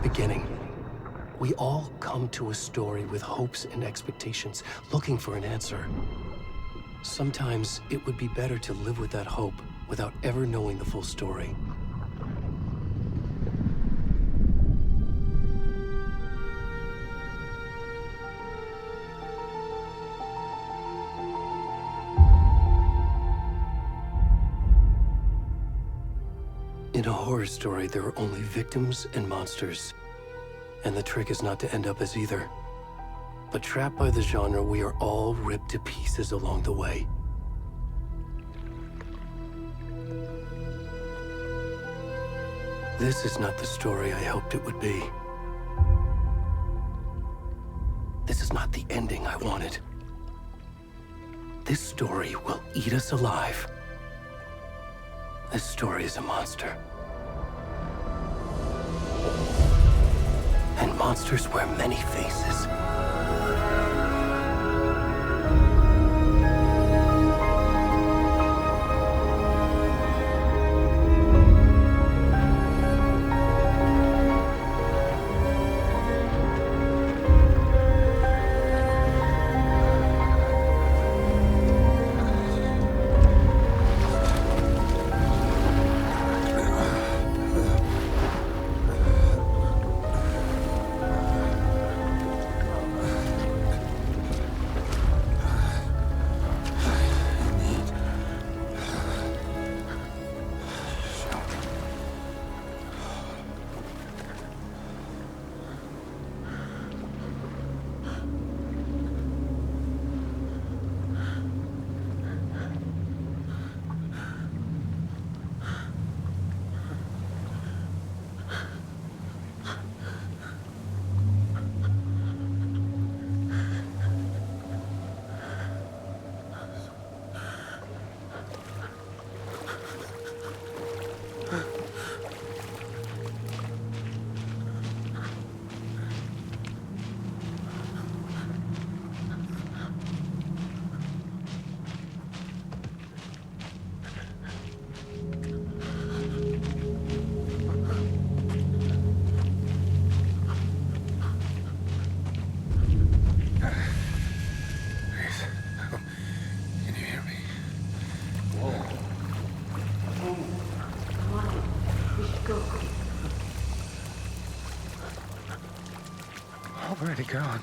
the beginning. We all come to a story with hopes and expectations, looking for an answer. Sometimes it would be better to live with that hope without ever knowing the full story. In a horror story, there are only victims and monsters. And the trick is not to end up as either. But trapped by the genre, we are all ripped to pieces along the way. This is not the story I hoped it would be. This is not the ending I wanted. This story will eat us alive. This story is a monster. And monsters wear many faces. Where'd he gone?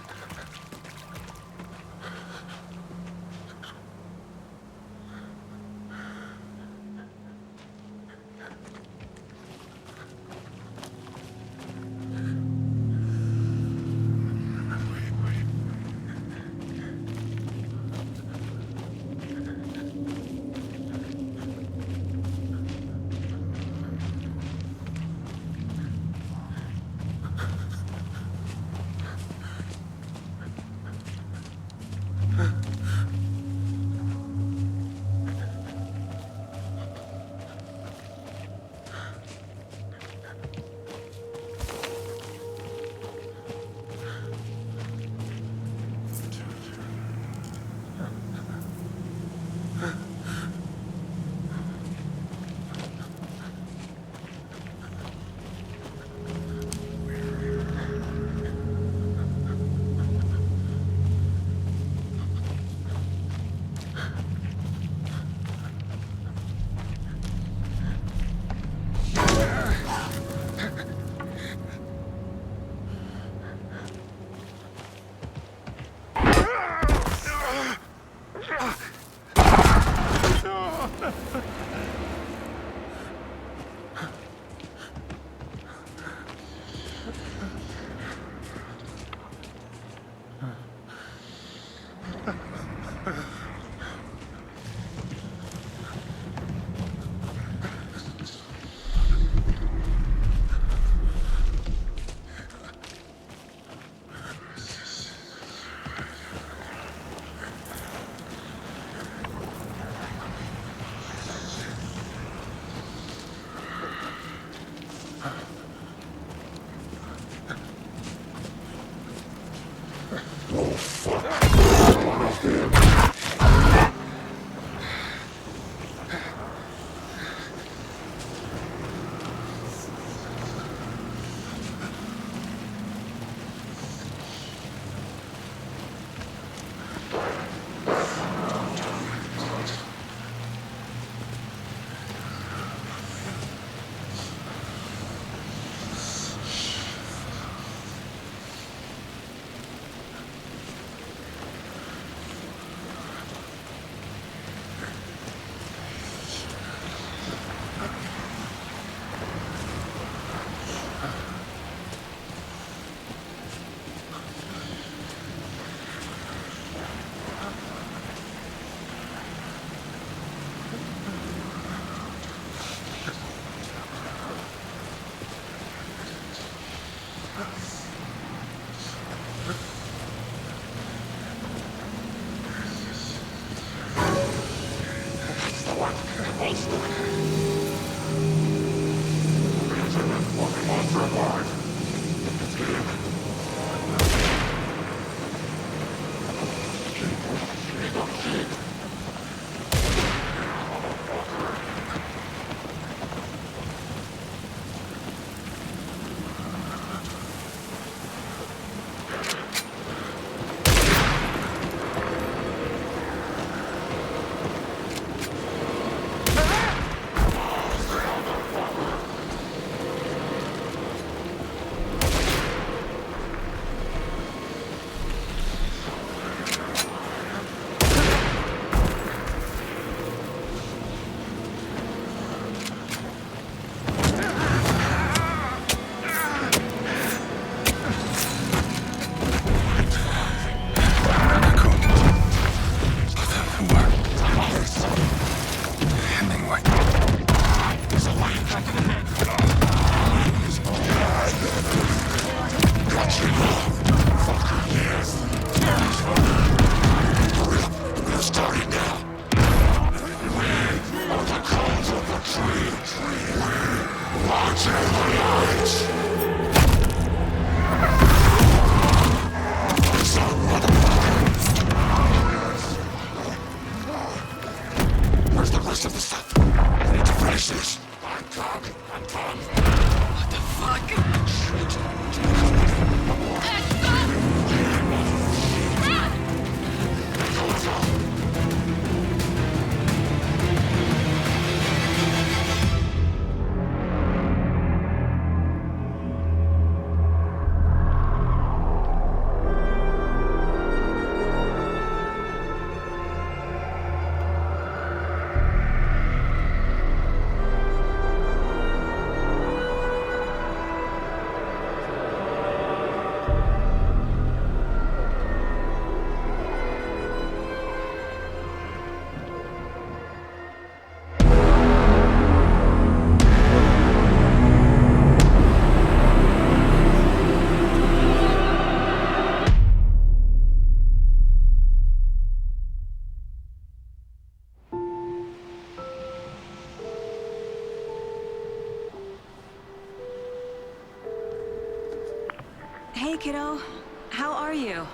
Hey, kiddo. How are you?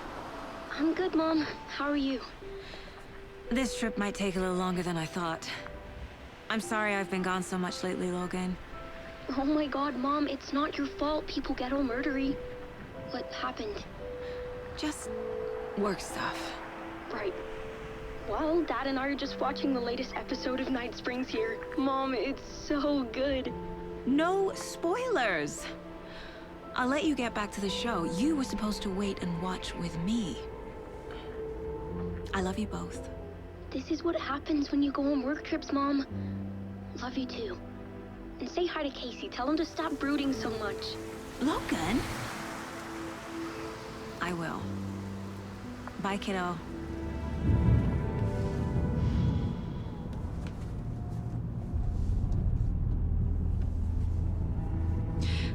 I'm good, Mom. How are you? This trip might take a little longer than I thought. I'm sorry I've been gone so much lately, Logan. Oh my god, Mom, it's not your fault people get all murdery. What happened? Just work stuff. Right. Well, Dad and I are just watching the latest episode of Night Springs here. Mom, it's so good. No spoilers! I'll let you get back to the show. You were supposed to wait and watch with me. I love you both. This is what happens when you go on work trips, Mom. Love you too. And say hi to Casey. Tell him to stop brooding so much. Logan? I will. Bye, kiddo.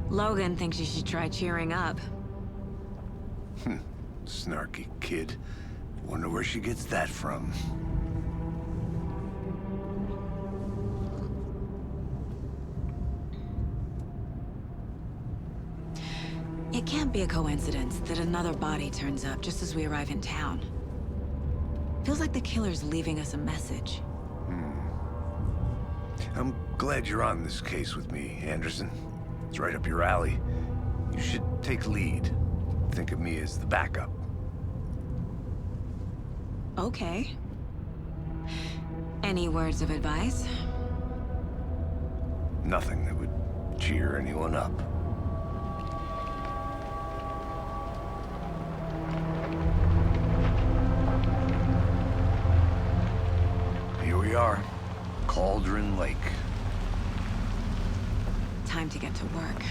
Logan thinks you should try cheering up. Snarky kid. Wonder where she gets that from. It can't be a coincidence that another body turns up just as we arrive in town. Feels like the killer's leaving us a message. I'm glad you're on this case with me, Anderson. It's right up your alley. You should take lead. Think of me as the backup. Okay. Any words of advice? Nothing that would cheer anyone up. Here we are. Cauldron Lake. Time to get to work.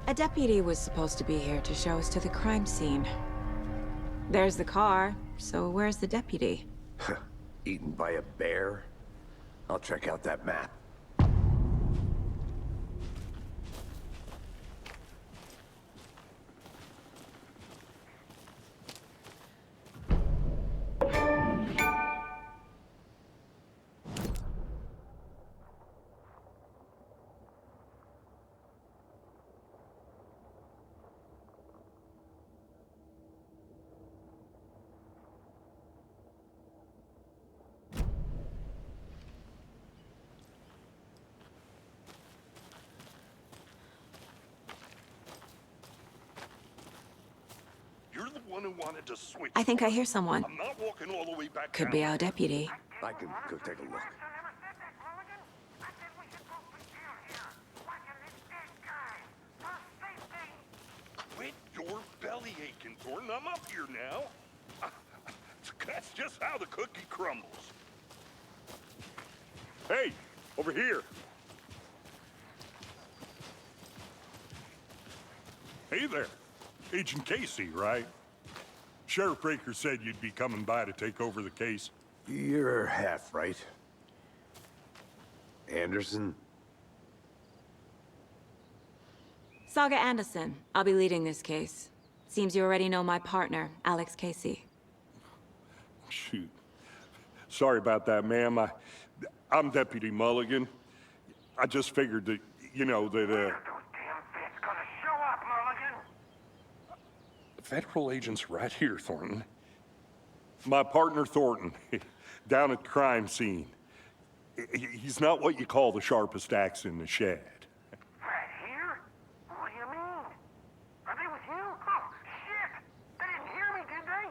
A deputy was supposed to be here to show us to the crime scene. There's the car, so where's the deputy? Eaten by a bear? I'll check out that map. You're the one who wanted to switch. I think I hear someone. I'm not walking all the way back Could down. be our deputy. I can go take a look. Quit your belly aching, Thornton. I'm up here now. That's just how the cookie crumbles. Hey, over here. Hey there. Agent Casey, right? Sheriff Breaker said you'd be coming by to take over the case. You're half right. Anderson? Saga Anderson. I'll be leading this case. Seems you already know my partner, Alex Casey. Shoot. Sorry about that, ma'am. I'm Deputy Mulligan. I just figured that, you know, that, Federal agent's right here, Thornton. My partner, Thornton, down at the crime scene. He's not what you call the sharpest axe in the shed. Right here? What do you mean? Are they with you? Oh, shit! They didn't hear me, did they?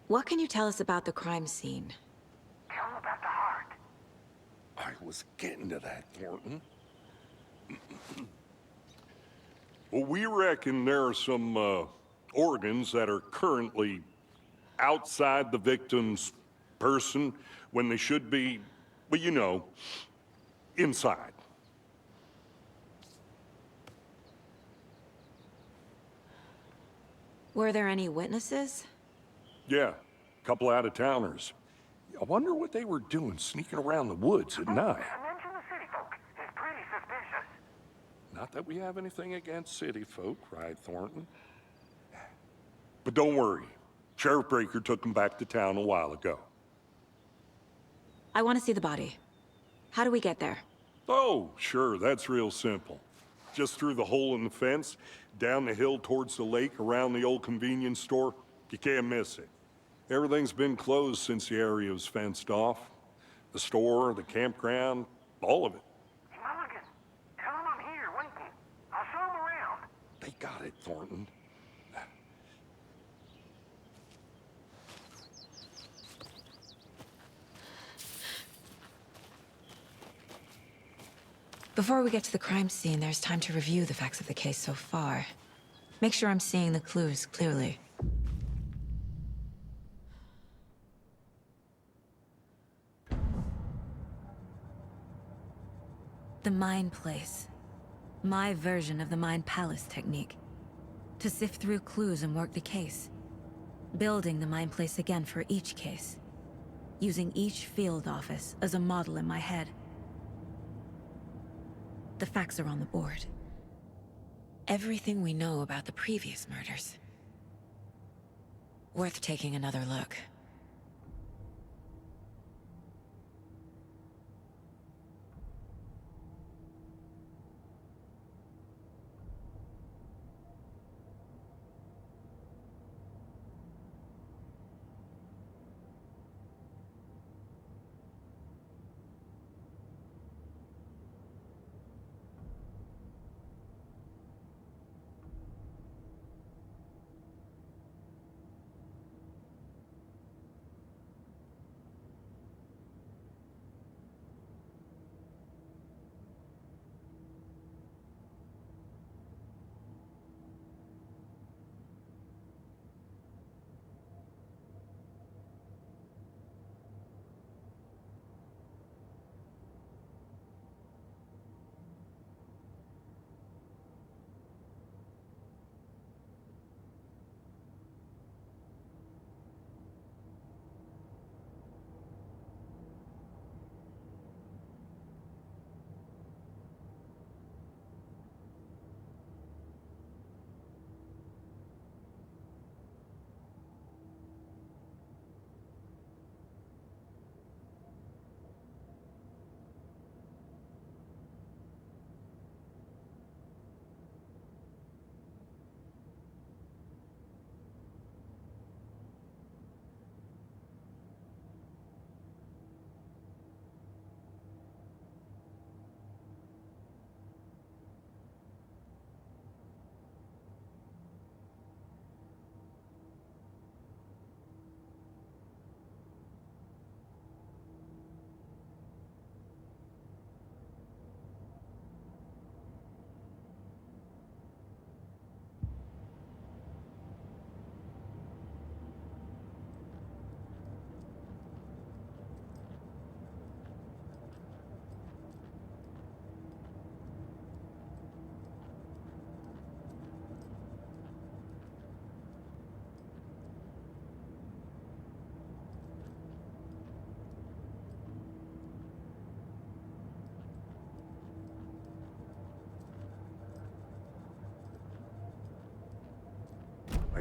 What can you tell us about the crime scene? Tell them about the heart. I was getting to that, Thornton. Well, we reckon there are some, organs that are currently outside the victim's person when they should be, well, you know, inside. Were there any witnesses? Yeah, a couple out-of-towners. I wonder what they were doing sneaking around the woods at night. Mention the city folk. It's pretty suspicious. Not that we have anything against city folk, right, Thornton? But don't worry. Sheriff Breaker took him back to town a while ago. I want to see the body. How do we get there? Oh, sure, that's real simple. Just through the hole in the fence, down the hill towards the lake, around the old convenience store. You can't miss it. Everything's been closed since the area was fenced off. The store, the campground, all of it. Hey, Mulligan, tell them I'm here, waiting. I'll show them around. They got it, Thornton. Before we get to the crime scene, there's time to review the facts of the case so far. Make sure I'm seeing the clues clearly. The Mind Place. My version of the Mind Palace technique. To sift through clues and work the case. Building the Mind Place again for each case. Using each field office as a model in my head. The facts are on the board. Everything we know about the previous murders. Worth taking another look.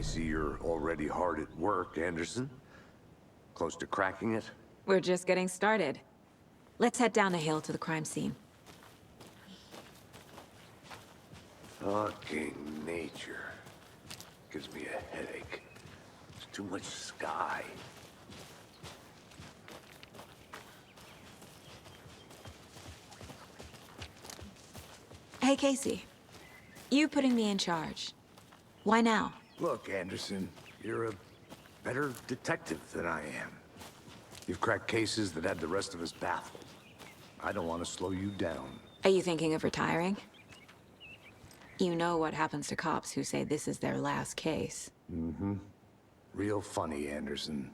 I see you're already hard at work, Anderson. Close to cracking it? We're just getting started. Let's head down the hill to the crime scene. Fucking nature. Gives me a headache. There's too much sky. Hey, Casey. You putting me in charge. Why now? Look, Anderson, you're a better detective than I am. You've cracked cases that had the rest of us baffled. I don't want to slow you down. Are you thinking of retiring? You know what happens to cops who say this is their last case. Mm-hmm. Real funny, Anderson.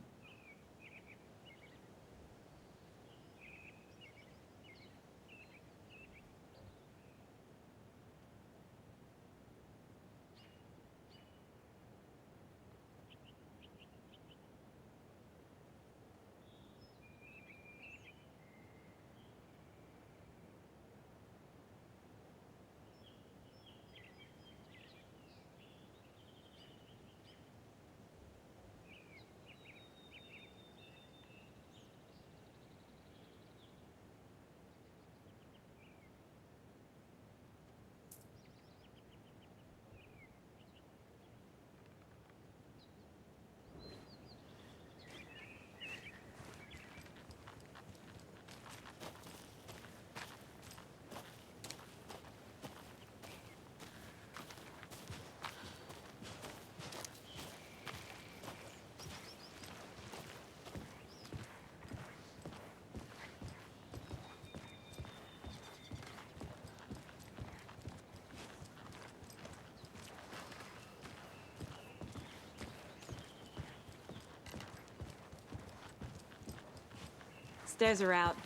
Stairs are out.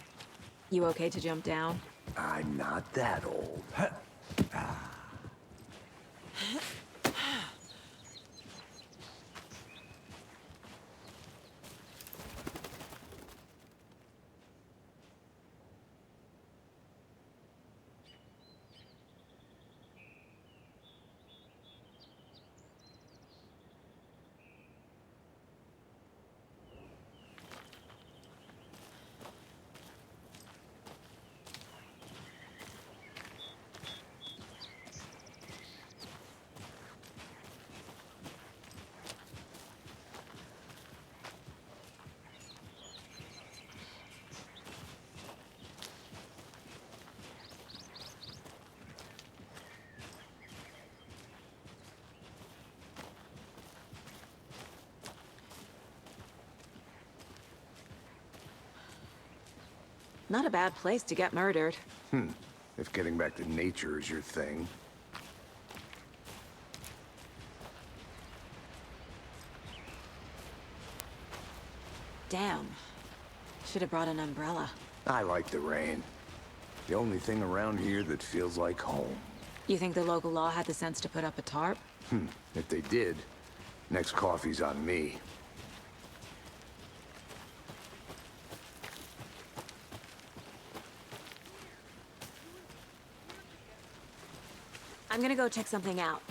You okay to jump down? I'm not that old. Not a bad place to get murdered. If getting back to nature is your thing. Damn. Should have brought an umbrella. I like the rain. The only thing around here that feels like home. You think the local law had the sense to put up a tarp? If they did, next coffee's on me. I'm gonna go check something out.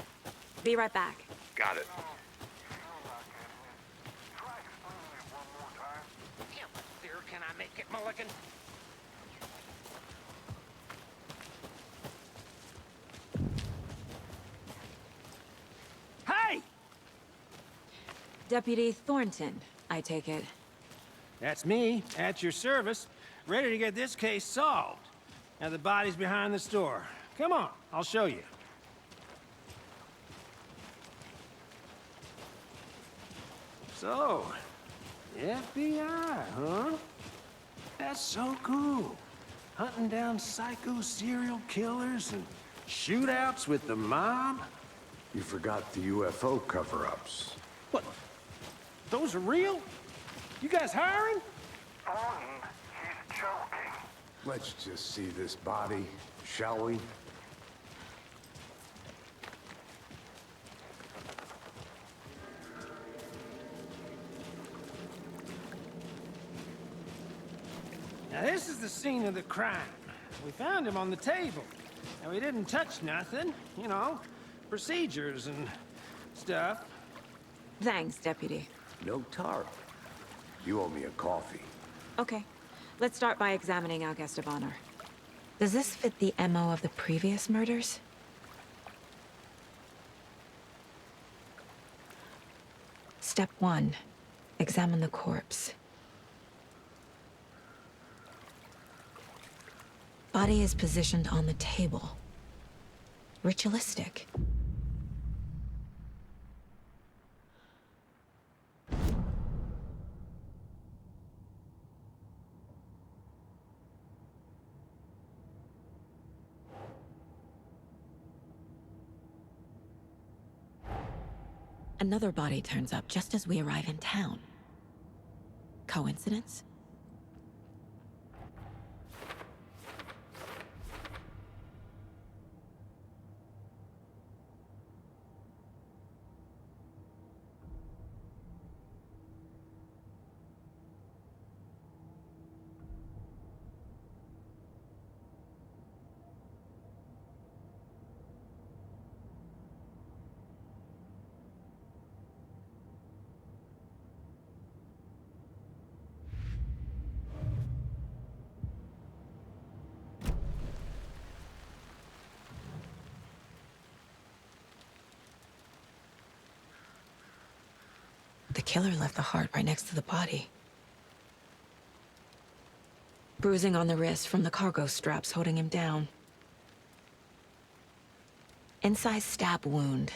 Be right back. Got it. Try explaining it one more time. Yeah, but dear, can I make it, Mulligan? Hey! Deputy Thornton, I take it. That's me, at your service, ready to get this case solved. Now the body's behind the store. Come on, I'll show you. So, FBI, huh? That's so cool. Hunting down psycho serial killers and shootouts with the mob. You forgot the UFO cover-ups. What? Those are real? You guys hiring? Thornton, he's joking. Let's just see this body, shall we? Now this is the scene of the crime. We found him on the table. Now he didn't touch nothing, you know, procedures and stuff. Thanks, Deputy. No tarp. You owe me a coffee. Okay. Let's start by examining our guest of honor. Does this fit the MO of the previous murders? Step 1. Examine the corpse. Body is positioned on the table. Ritualistic. Another body turns up just as we arrive in town. Coincidence? The killer left the heart right next to the body. Bruising on the wrist from the cargo straps holding him down. Incised stab wound.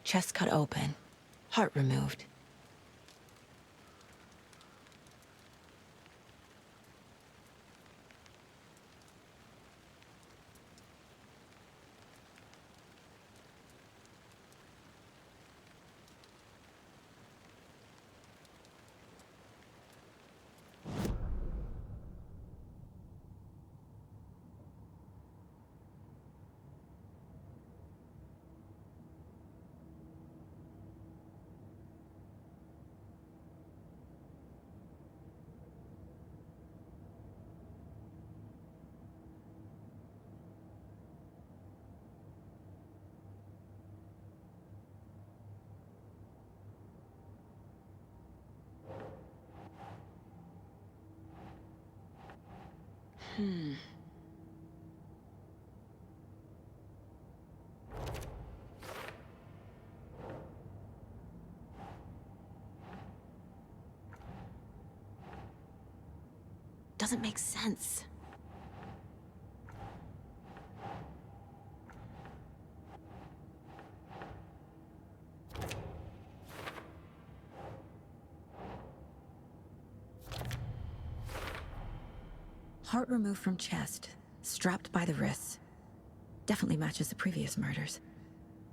Chest cut open. Heart removed. Doesn't make sense. Heart removed from chest, strapped by the wrists. Definitely matches the previous murders.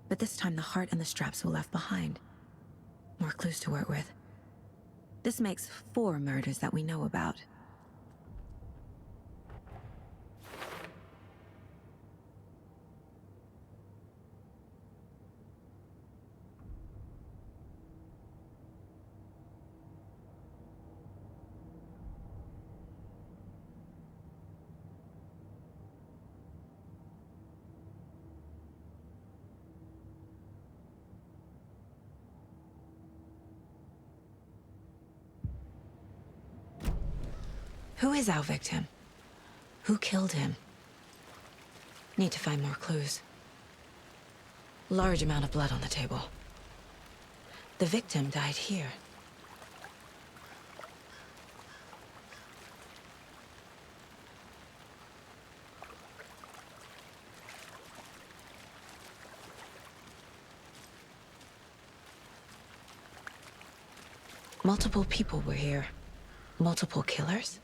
But this time the heart and the straps were left behind. More clues to work with. This makes 4 murders that we know about. Who is our victim? Who killed him? Need to find more clues. Large amount of blood on the table. The victim died here. Multiple people were here. Multiple killers?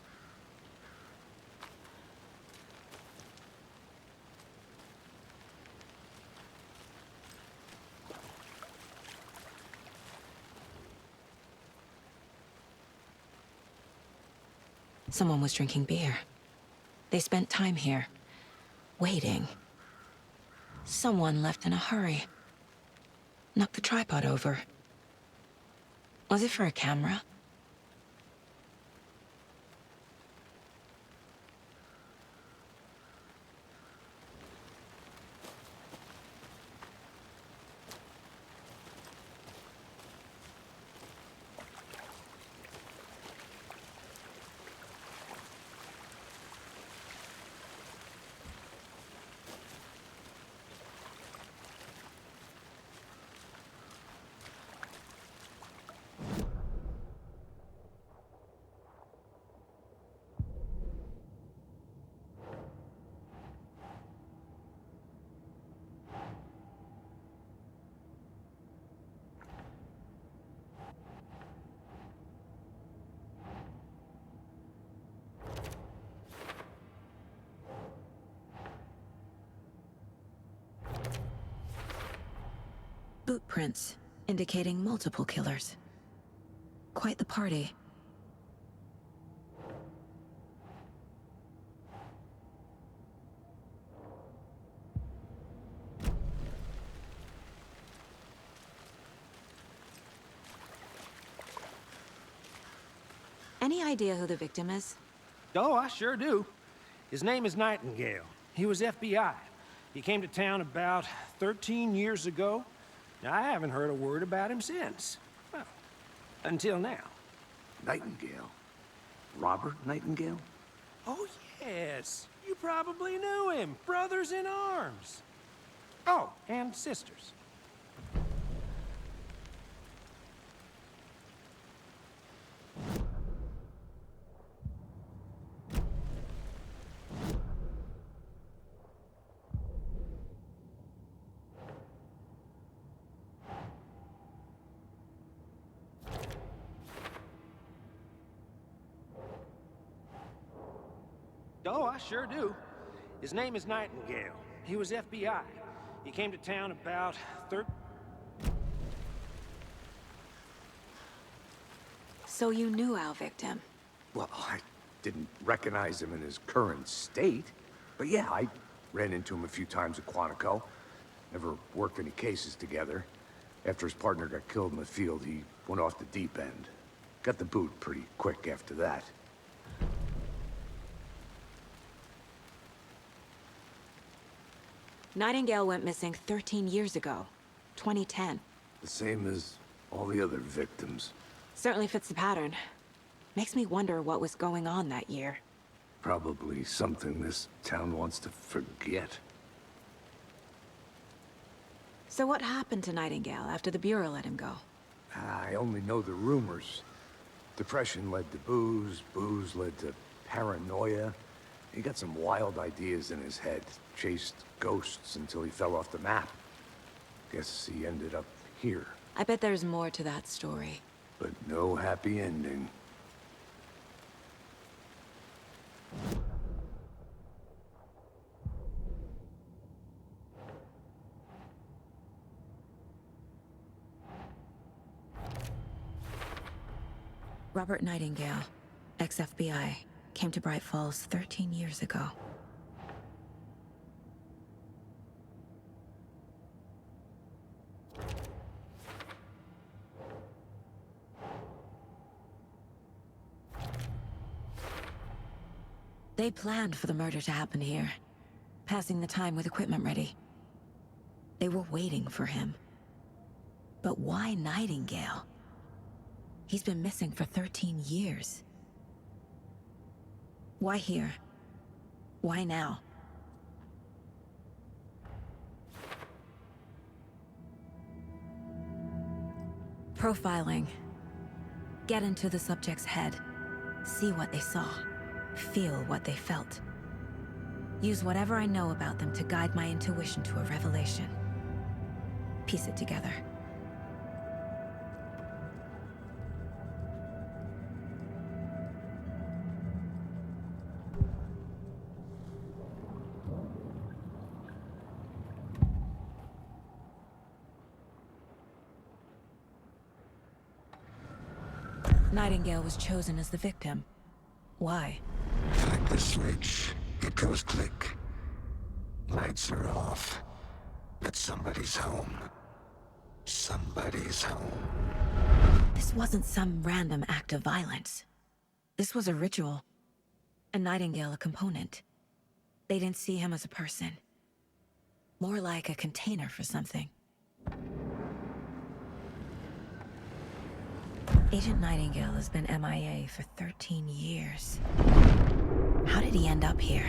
Someone was drinking beer. They spent time here, waiting. Someone left in a hurry. Knocked the tripod over. Was it for a camera? boot prints, indicating multiple killers. Quite the party. Any idea who the victim is? Oh, I sure do. His name is Nightingale. He was FBI. He came to town about 13 years ago. Now, I haven't heard a word about him since. Well, until now. Nightingale? Robert Nightingale? Oh, yes. You probably knew him. Brothers in arms. Oh, and sisters. Oh, I sure do. His name is Nightingale. He was FBI. He came to town about So you knew our victim? Well, I didn't recognize him in his current state. But yeah, I ran into him a few times at Quantico. Never worked any cases together. After his partner got killed in the field, he went off the deep end. Got the boot pretty quick after that. Nightingale went missing 13 years ago, 2010. The same as all the other victims. Certainly fits the pattern. Makes me wonder what was going on that year. Probably something this town wants to forget. So what happened to Nightingale after the Bureau let him go? I only know the rumors. Depression led to booze, booze led to paranoia. He got some wild ideas in his head, chased ghosts until he fell off the map. Guess he ended up here, I bet there's more to that story. but no happy ending. Robert Nightingale, ex-FBI, came to Bright Falls 13 years ago. They planned for the murder to happen here, passing the time with equipment ready. They were waiting for him. But why Nightingale? He's been missing for 13 years. Why here? Why now? Profiling. Get into the subject's head. See what they saw. Feel what they felt. Use whatever I know about them to guide my intuition to a revelation. Piece it together. Nightingale was chosen as the victim. Why? Like the switch, it goes click. Lights are off. But somebody's home. Somebody's home. This wasn't some random act of violence. This was a ritual. And Nightingale a component. They didn't see him as a person. More like a container for something. Agent Nightingale has been MIA for 13 years. How did he end up here?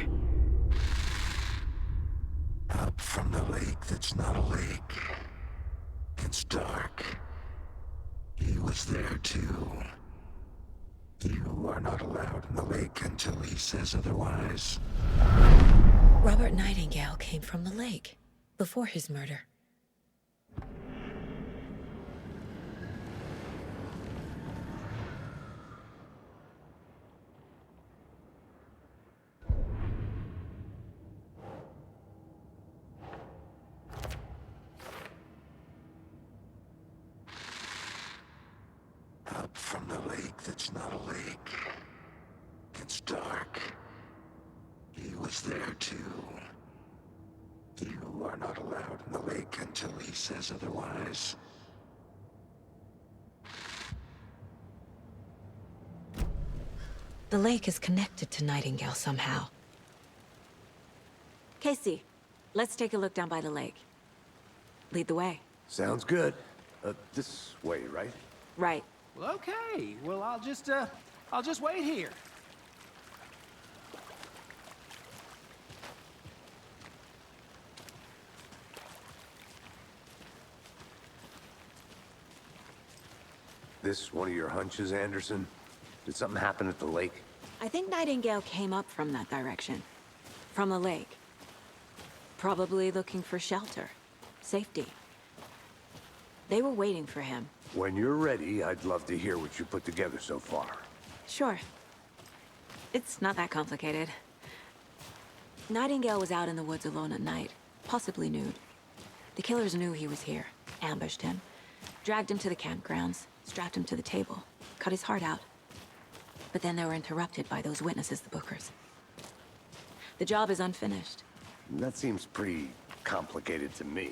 Up from the lake that's not a lake. It's dark. He was there too. You are not allowed in the lake until he says otherwise. Robert Nightingale came from the lake, before his murder. the lake that's not a lake. It's dark. He was there too. You are not allowed in the lake until he says otherwise. The lake is connected to Nightingale somehow. Casey, let's take a look down by the lake. Lead the way. Sounds good. This way, right? Right. Well, okay. Well, I'll just wait here. This one of your hunches, Anderson? Did something happen at the lake? I think Nightingale came up from that direction. From the lake. Probably looking for shelter. Safety. They were waiting for him. When you're ready, I'd love to hear what you put together so far. Sure. It's not that complicated. Nightingale was out in the woods alone at night, possibly nude. The killers knew he was here, ambushed him, dragged him to the campgrounds, strapped him to the table, cut his heart out. But then they were interrupted by those witnesses, the Bookers. The job is unfinished. That seems pretty complicated to me.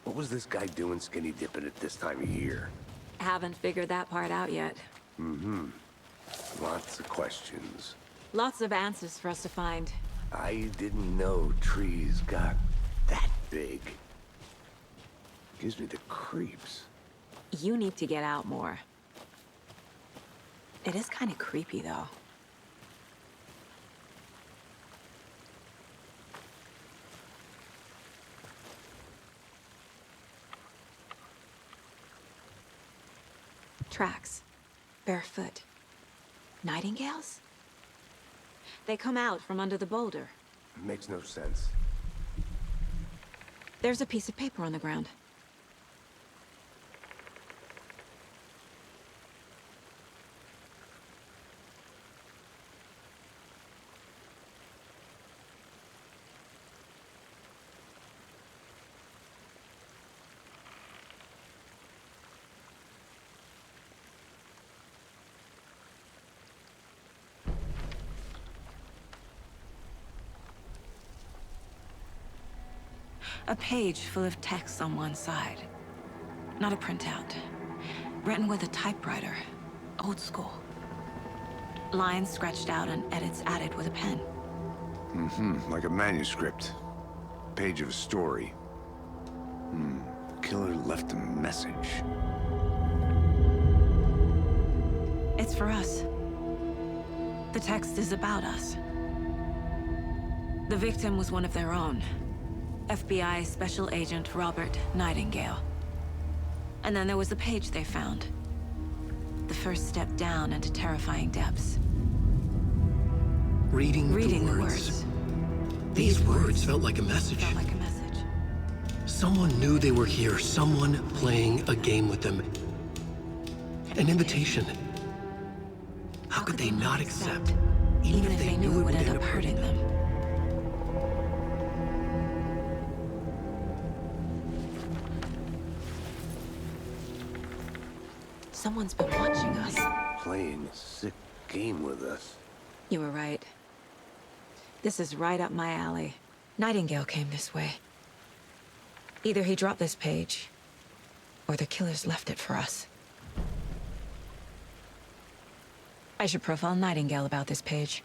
What was this guy doing skinny dipping at this time of year? Haven't figured that part out yet. Lots of questions. Lots of answers for us to find. I didn't know trees got that big. Gives me the creeps. You need to get out more. It is kind of creepy, though. Tracks. Barefoot. Nightingales? They come out from under the boulder. Makes no sense. There's a piece of paper on the ground. A page full of text on one side. Not a printout. Written with a typewriter. Old school. Lines scratched out and edits added with a pen. Like a manuscript. Page of a story. Killer left a message. It's for us. The text is about us. The victim was one of their own. FBI Special Agent Robert Nightingale. And then there was the page they found. The first step down into terrifying depths. Reading Reading the words. These words felt like a message. Felt like a message. Someone knew they were here, someone playing a game with them. An invitation. How could they not accept, even if they knew it would end up hurting them? Someone's been watching us. Playing a sick game with us. You were right. This is right up my alley. Nightingale came this way. Either he dropped this page, or the killers left it for us. I should profile Nightingale about this page.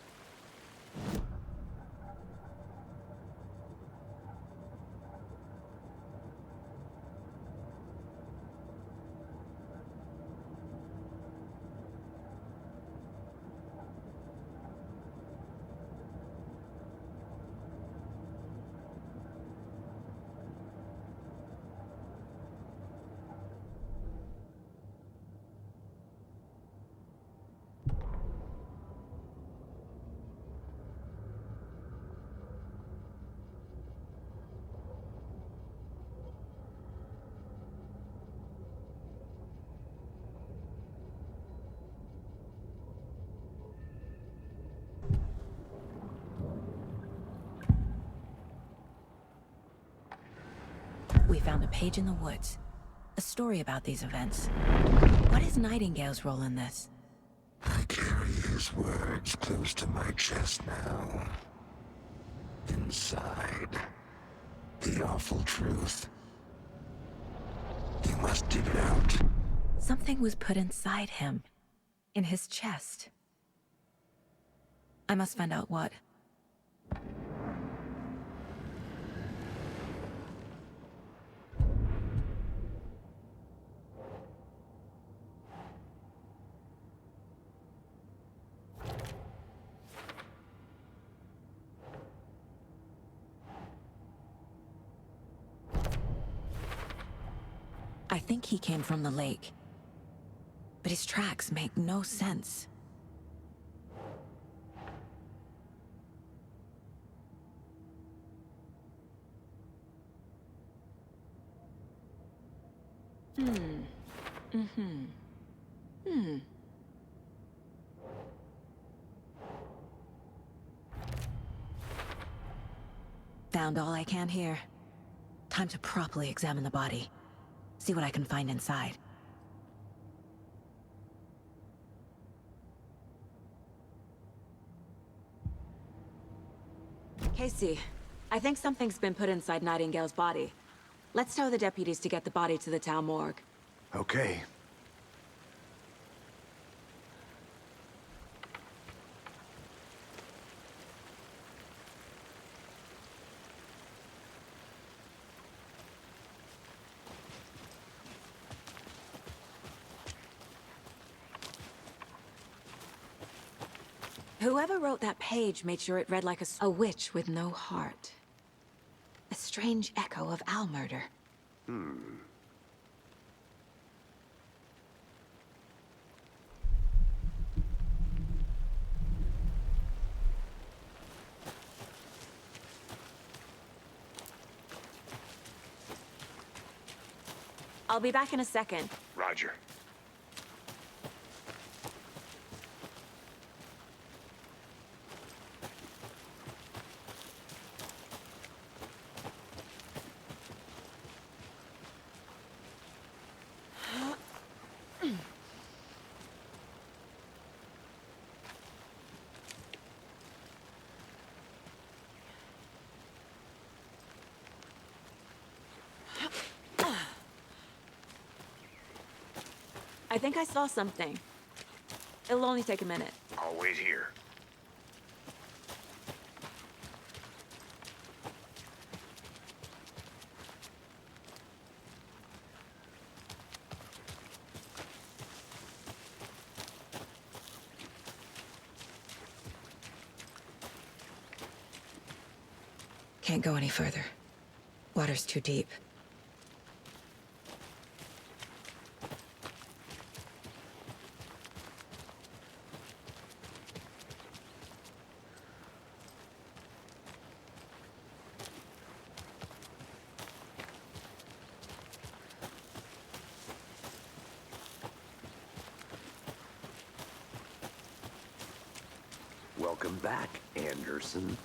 We found a page in the woods. a story about these events. What is Nightingale's role in this? I carry his words close to my chest now. Inside, the awful truth. You must dig it out. Something was put inside him. In his chest. I must find out what. I think he came from the lake. But his tracks make no sense. Found all I can here. Time to properly examine the body. See what I can find inside. Casey, I think something's been put inside Nightingale's body. Let's tell the deputies to get the body to the town morgue. Okay. Whoever wrote that page made sure it read like a witch with no heart. A strange echo of Al murder. I'll be back in a second. Roger. I think I saw something. It'll only take a minute. I'll wait here. Can't go any further. Water's too deep. Welcome back, Anderson.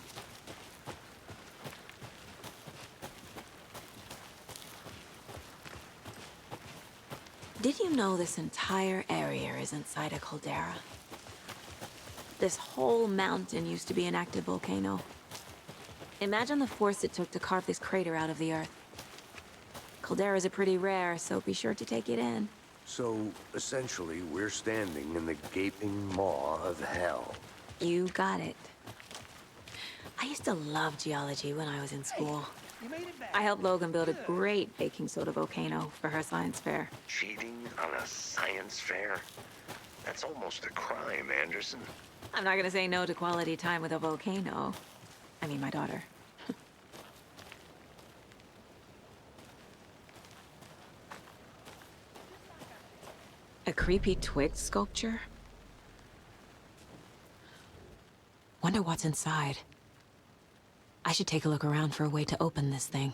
Did you know this entire area is inside a caldera? This whole mountain used to be an active volcano. Imagine the force it took to carve this crater out of the earth. Calderas are pretty rare, so be sure to take it in. So, essentially, we're standing in the gaping maw of hell. You got it. I used to love geology when I was in school. I helped Logan build a great baking soda volcano for her science fair. Cheating on a science fair? That's almost a crime, Anderson. I'm not gonna say no to quality time with a volcano. I mean, my daughter. A creepy twig sculpture? Wonder what's inside. I should take a look around for a way to open this thing.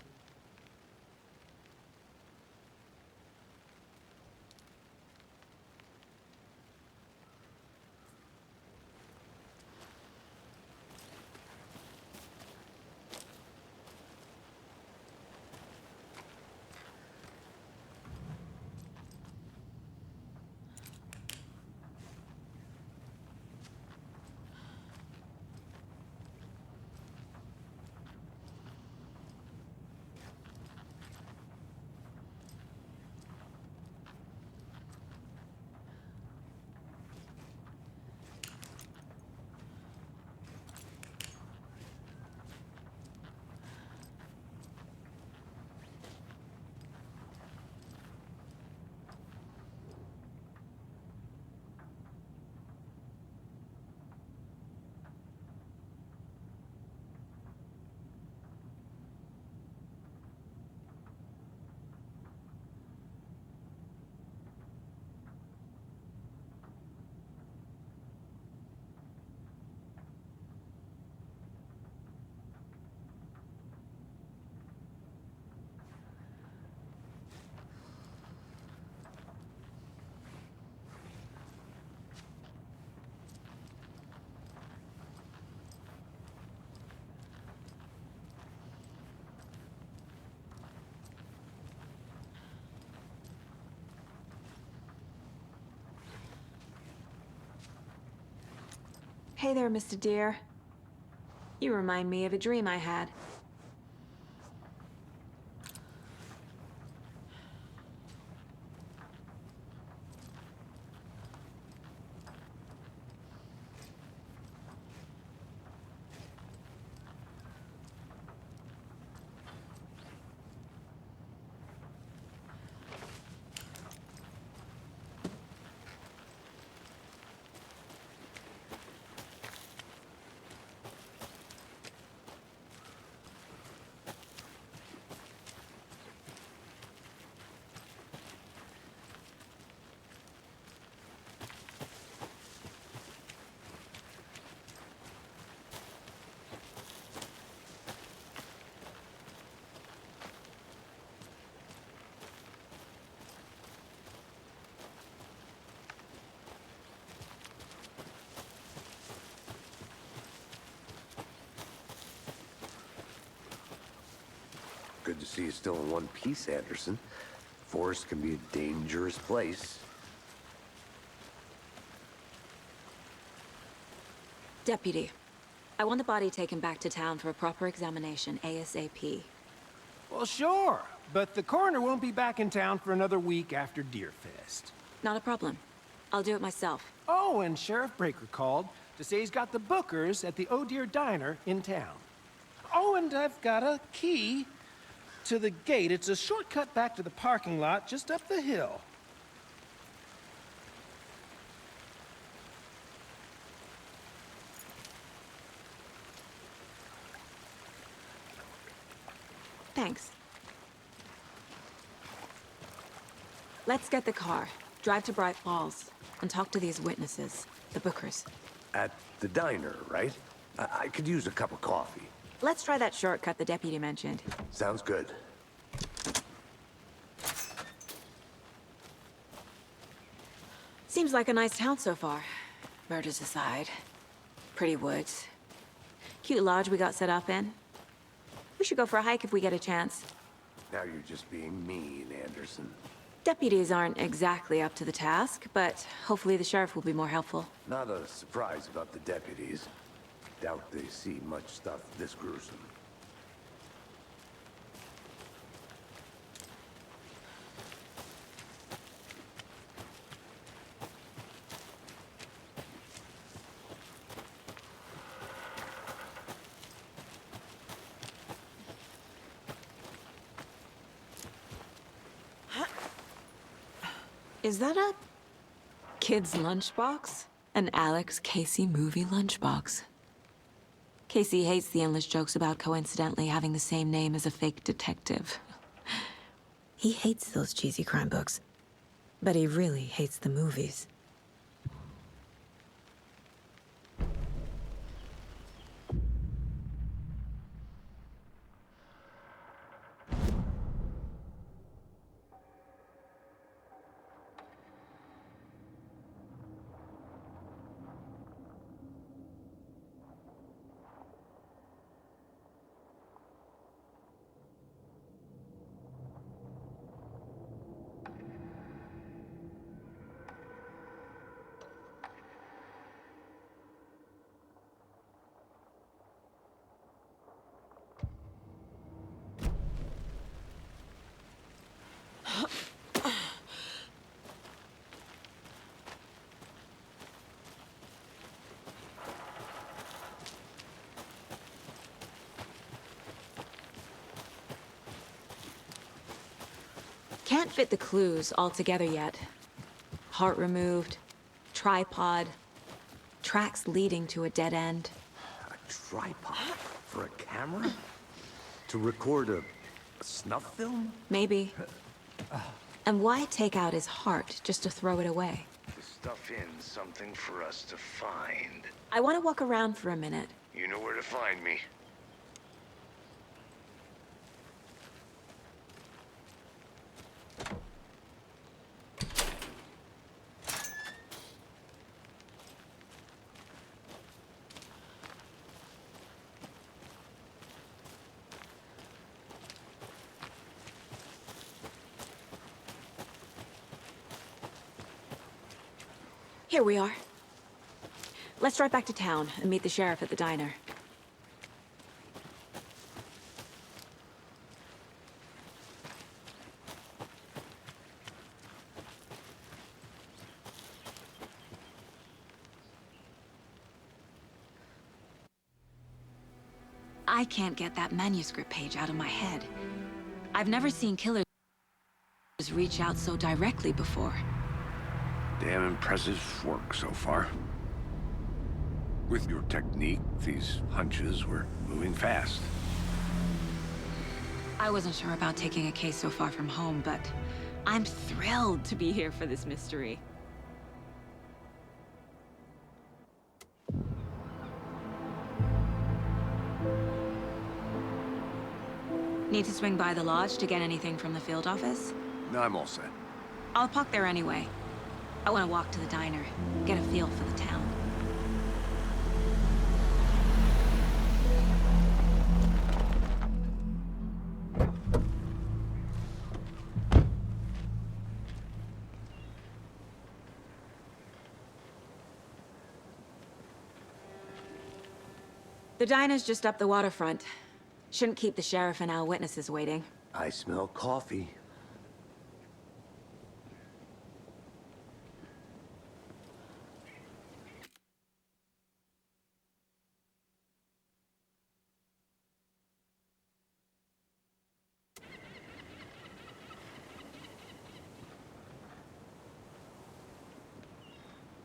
Hey there, Mr. Deer. You remind me of a dream I had. Good to see you still in one piece, Anderson. Forest can be a dangerous place. Deputy, I want the body taken back to town for a proper examination ASAP. Well, sure, but the coroner won't be back in town for another week after Deerfest. Not a problem. I'll do it myself. Oh, and Sheriff Breaker called to say he's got the Bookers at the Oh Deer Diner in town. Oh, and I've got a key to the gate. It's a shortcut back to the parking lot just up the hill. Thanks. Let's get the car, drive to Bright Falls, and talk to these witnesses, the Bookers. At the diner, right? I could use a cup of coffee. Let's try that shortcut the deputy mentioned. Sounds good. Seems like a nice town so far. Murders aside. Pretty woods. Cute lodge we got set up in. We should go for a hike if we get a chance. Now you're just being mean, Anderson. Deputies aren't exactly up to the task, but hopefully the sheriff will be more helpful. Not a surprise about the deputies. Doubt they see much stuff this gruesome. Is that a kid's lunchbox? An Alex Casey movie lunchbox. Casey hates the endless jokes about coincidentally having the same name as a fake detective. He hates those cheesy crime books, but he really hates the movies. Can't fit the clues all together yet. Heart removed, tripod, tracks leading to a dead end. A tripod? For a camera? To record a snuff film? Maybe. And why take out his heart just to throw it away? To stuff in something for us to find. I want to walk around for a minute. You know where to find me. Here we are. Let's drive back to town and meet the sheriff at the diner. I can't get that manuscript page out of my head. I've never seen killers reach out so directly before. Damn impressive work so far. With your technique, these hunches were moving fast. I wasn't sure about taking a case so far from home, but I'm thrilled to be here for this mystery. Need to swing by the lodge to get anything from the field office? No, I'm all set. I'll park there anyway. I want to walk to the diner, get a feel for the town. The diner's just up the waterfront. Shouldn't keep the sheriff and our witnesses waiting. I smell coffee.